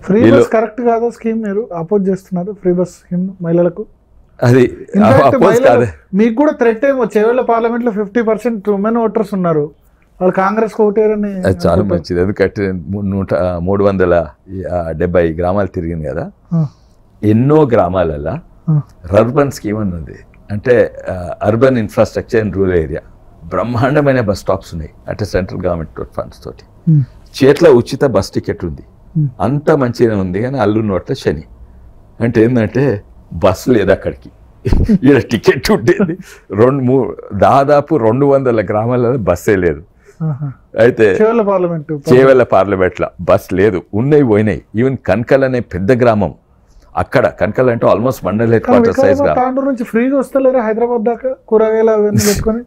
Free bus correct కాదా scheme? మీరు oppose చేస్తున్నారు ఫ్రీ బస్ స్కీమ్ మహిళలకు? అది అపోజ్ కాదు. మీకు కూడా థ్రెట్ ఏమో, చేవెళ్ళ పార్లమెంట్ లో 50% ఉమెన్ ఓటర్స్ ఉన్నారు, వాళ్ళు కాంగ్రెస్ ఓటేరని. అది చాలా మంచిది. ఎందుకంటే 370 గ్రామాలు తిరిగింది కదా, ఎన్నో గ్రామాలలో అర్బన్ స్కీమ్ అని ఉంది. అంటే urban infrastructure in rural area, బ్రహ్మాండమైన బస్ స్టాప్స్ ఉన్నాయి. అంటే సెంట్రల్ గవర్నమెంట్ ఫండ్స్ తోటి చేతిలో ఉచిత బస్ టికెట్ ఉంది, అంత మంచిగా ఉంది. కానీ అల్లు నోట్ల శని అంటే ఏంటంటే బస్సు లేదు అక్కడికి. ఇక్కడ టికెట్ ఉండేది దాదాపు 200 గ్రామాలలో బస్సే లేదు. అయితే చేవెళ్ళ పార్లమెంట్లో బస్ లేదు, ఉన్నాయి పోయినాయి. ఈవెన్ కనకల్ అనే పెద్ద గ్రామం, అక్కడ కనకల్ అంటే almost mandal head quarter size నుంచి ఫ్రీగా వస్తలేరు హైదరాబాద్ దాకా కూరగాయలు అవన్నీ పెట్టుకొని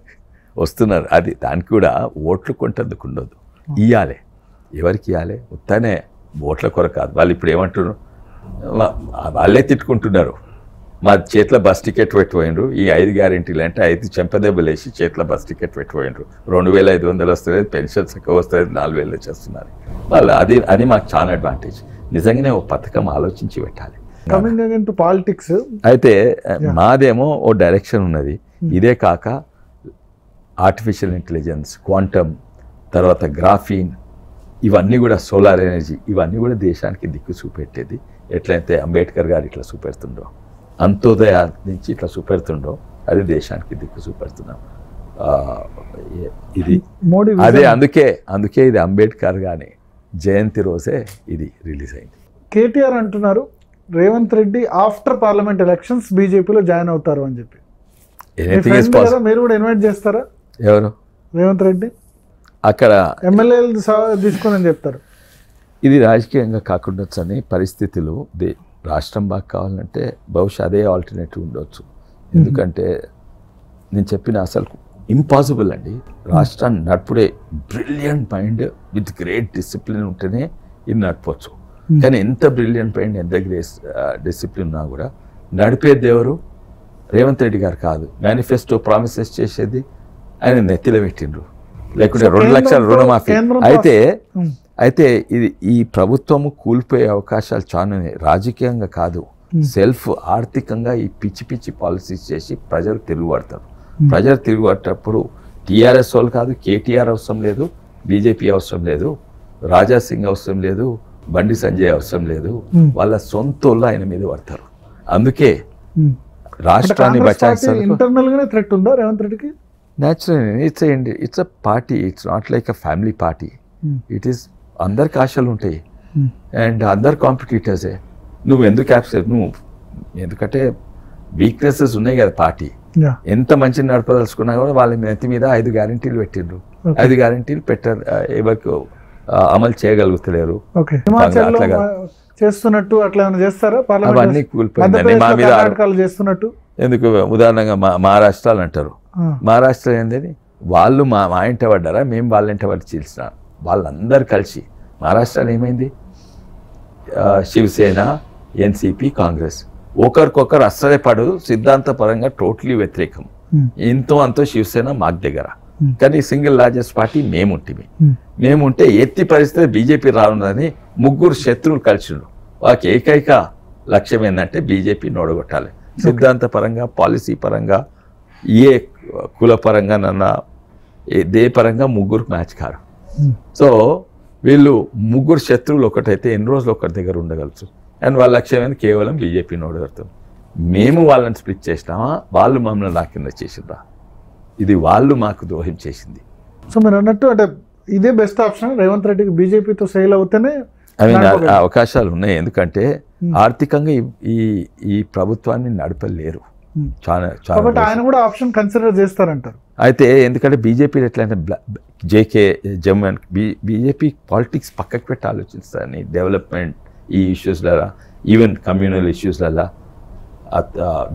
వస్తున్నారు. అది దానికి కూడా ఓట్లు కొంటందుకు ఉండదు, ఇవ్వాలి. ఎవరికి ఇవ్వాలి? ఉత్తానే ఓట్ల కొరకు కాదు. వాళ్ళు ఇప్పుడు ఏమంటున్నారు, వాళ్ళే తిట్టుకుంటున్నారు. మా చేతిలో బస్ టికెట్ పెట్టిపోయినరు, ఈ 5 గ్యారెంటీలు అంటే 5 చెంపదెబ్బలు వేసి చేతిలో బస్ టికెట్ పెట్టిపోయినరు. 2500 వస్తుంది, పెన్షన్స్ ఎక్కువ వస్తుంది, 4000 వచ్చేస్తున్నారు వాళ్ళు. అది మాకు చాలా అడ్వాంటేజ్. నిజంగానే ఓ పథకం ఆలోచించి పెట్టాలి. పాలిటిక్స్ అయితే మాదేమో ఓ డైరెక్షన్ ఉన్నది. ఇదే కాక ఆర్టిఫిషియల్ ఇంటెలిజెన్స్, క్వాంటమ్, తర్వాత గ్రాఫీన్, ఇవన్నీ కూడా సోలార్ ఎనర్జీ, ఇవన్నీ కూడా దేశానికి దిక్కు చూపెట్టేది. ఎట్లయితే అంబేద్కర్ గారు ఇట్లా చూపెడుతుండో, అంత్యోదయ నుంచి ఇట్లా చూపెడుతుండో, అది దేశానికి దిక్కు చూపెడుతున్నాం. ఇది మోడీ అదే అందుకే ఇది అంబేద్కర్ గారి జయంతి రోజే ఇది రిలీజ్ అయింది. కేటీఆర్ అంటున్నారు Revanth Reddy after parliament elections బీజేపీలో జాయిన్ అవుతారు అని చెప్పి. మీరు కూడా ఇన్వైట్ చేస్తారా? ఎవరు? రేవంత్ రెడ్డి అక్కడ ఎమ్మెల్యేలు తీసుకొని చెప్తారు. ఇది రాజకీయంగా కాకుండా పరిస్థితులు, రాష్ట్రం బాగా కావాలంటే బహుశా అదే ఆల్టర్నేటివ్ ఉండొచ్చు. ఎందుకంటే నేను చెప్పిన అసలు ఇంపాసిబుల్ అండి. రాష్ట్రాన్ని నడుపుడే brilliant mind with great discipline ఉంటేనే ఇది నడపవచ్చు. కానీ ఎంత బ్రిలియంట్ మైండ్, ఎంత గ్రేట్ డిసిప్లిన్ ఉన్నా కూడా నడిపేది ఎవరు? రేవంత్ రెడ్డి గారు కాదు. మేనిఫెస్టో ప్రామిసెస్ చేసేది ఆయన నెత్తిలో పెట్టిండ్రు. లేకుంటే 2 లక్షల రుణమాఫీ. అయితే ఇది ఈ ప్రభుత్వము కూలిపోయే అవకాశాలు చాలా రాజకీయంగా కాదు, సెల్ఫ్ ఆర్థికంగా ఈ పిచ్చి పాలసీస్ చేసి ప్రజలు తిరుగుబడతారు. ప్రజలు తిరుగుబడేటప్పుడు టీఆర్ఎస్ వాళ్ళు కాదు, కేటీఆర్ అవసరం లేదు, బీజేపీ అవసరం లేదు, రాజాసింగ్ అవసరం లేదు, బండి సంజయ్ అవసరం లేదు, వాళ్ళ సొంత వాళ్ళు ఆయన మీద పడతారు. అందుకే రాష్ట్రాన్ని బచాయించాలి. ఇంటర్నల్ గానే థ్రెట్ ఉందా రేవంత్ రెడ్డికి? Natural, it's a party, it's not like a family party. It is అందరికి ఆశలు ఉంటాయి అండ్ అందరు కాంపిటీటర్సే. నువ్వు ఎందుకు నువ్వు ఎందుకంటే వీక్నెసెస్ ఉన్నాయి కదా పార్టీ. ఎంత మంచి నడపదలుచుకున్నా కూడా వాళ్ళ నెత్తి మీద 5 గ్యారెంటీలు పెట్టిండ్రు. 5 గ్యారెంటీలు పెట్టారు, ఎవరికి అమలు చేయగలుగుతలేరు. చేస్తున్నట్టు అట్లా చేస్తారా? అవన్నీ కూలిపోయిందండి మా మీద చేస్తున్నట్టు. ఎందుకు ఉదాహరణగా మహారాష్ట్రాలు అంటారు. మహారాష్ట్ర ఏంటని వాళ్ళు మా ఇంట పడ్డారా, మేము వాళ్ళ ఇంట పడి చీల్చిన వాళ్ళందరూ కలిసి. మహారాష్ట్రలో ఏమైంది? శివసేన, ఎన్సిపి, కాంగ్రెస్ ఒకరికొకరు అస్సలే పడదు, సిద్ధాంతపరంగా టోటలీ వ్యతిరేకం. ఎంతో అంతో శివసేన మాకు దగ్గర, కానీ సింగిల్ లార్జెస్ట్ పార్టీ మేముంటే ఎత్తి పరిస్థితి బీజేపీ రానుందని 3 శత్రువులు కలిసిండ్రు. వాళ్ళకి ఏకైక లక్ష్యం ఏంటంటే బీజేపీని ఓడగొట్టాలి. సిద్ధాంతపరంగా, పాలసీ పరంగా, ఏ కుల పరంగా దే పరంగా 3 మ్యాచ్ కారు. సో వీళ్ళు 3 శత్రువులు ఒకటైతే ఎన్ని రోజులు ఒకరి దగ్గర ఉండగలచ్చు. అండ్ వాళ్ళ లక్ష్యం ఏంది? కేవలం బీజేపీని ఓడగొడతాం. మేము వాళ్ళని స్ప్లిట్ చేసినామా, వాళ్ళు మమ్మల్ని నా కింద చేసిండ్రా? ఇది వాళ్ళు మాకు ద్రోహం చేసింది. సో మీరు అన్నట్టు అంటే ఇదే బెస్ట్ ఆప్షన్ రేవంత్ రెడ్డికి, బీజేపీతో సేల్ అవుతేనే అవకాశాలు ఉన్నాయి. ఎందుకంటే ఆర్థికంగా ఈ ప్రభుత్వాన్ని నడపలేరు. కాబట్టి ఆయన కూడా ఆప్షన్ కన్సిడర్ చేస్తారంటారు. అయితే ఎందుకంటే బీజేపీ ఎట్లా అంటే JK Jammu and BJP politics పక్కకు పెట్టి ఆలోచిస్తారని, డెవలప్మెంట్ ఈ ఇష్యూస్లలో, ఈవెన్ కమ్యూనల్ ఇష్యూస్లలో.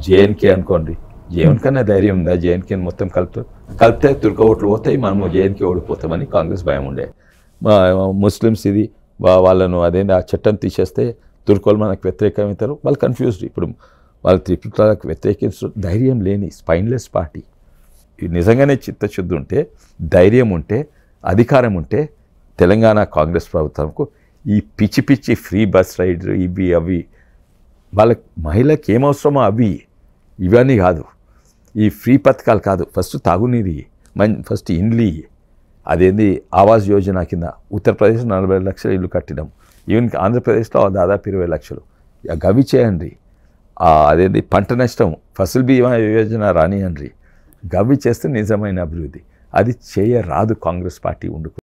జేఎన్కే అనుకోండి, జేఎన్ కన్నా ధైర్యం ఉందా? జేఎన్కే మొత్తం కలిపితే తుర్క ఓట్లు పోతాయి, మనము జేఎన్కే ఓడిపోతామని కాంగ్రెస్ భయం ఉండే. ముస్లిమ్స్ ఇది వాళ్ళను అదేంటి ఆ చట్టం తీసేస్తే తుర్కోలు మనకు వ్యతిరేకమవుతారు, వాళ్ళు కన్ఫ్యూజ్డ్. ఇప్పుడు వాళ్ళు త్రిపులకు వ్యతిరేకించడం ధైర్యం లేని స్పైన్లెస్ పార్టీ. నిజంగానే చిత్తశుద్ధి ఉంటే, ధైర్యం ఉంటే, అధికారం ఉంటే తెలంగాణ కాంగ్రెస్ ప్రభుత్వంకు ఈ పిచ్చి పిచ్చి ఫ్రీ బస్ రైడ్ ఇవి అవి వాళ్ళకి మహిళకి ఏమవసరమో అవి ఇవన్నీ కాదు. ఈ ఫ్రీ పథకాలు కాదు. ఫస్ట్ తాగునీరు ఫస్ట్ ఇండ్లు అదేంది ఆవాస్ యోజన కింద ఉత్తరప్రదేశ్ 40 లక్షల ఇల్లు కట్టినాం. ఈవెన్ ఆంధ్రప్రదేశ్లో దాదాపు 20 లక్షలు. గవి చేయండి. అదేంది పంట నష్టం ఫసల్ బీమా యోజన రానియండి. గవి చేస్తే నిజమైన అభివృద్ధి. అది చేయరాదు కాంగ్రెస్ పార్టీ ఉండుకు.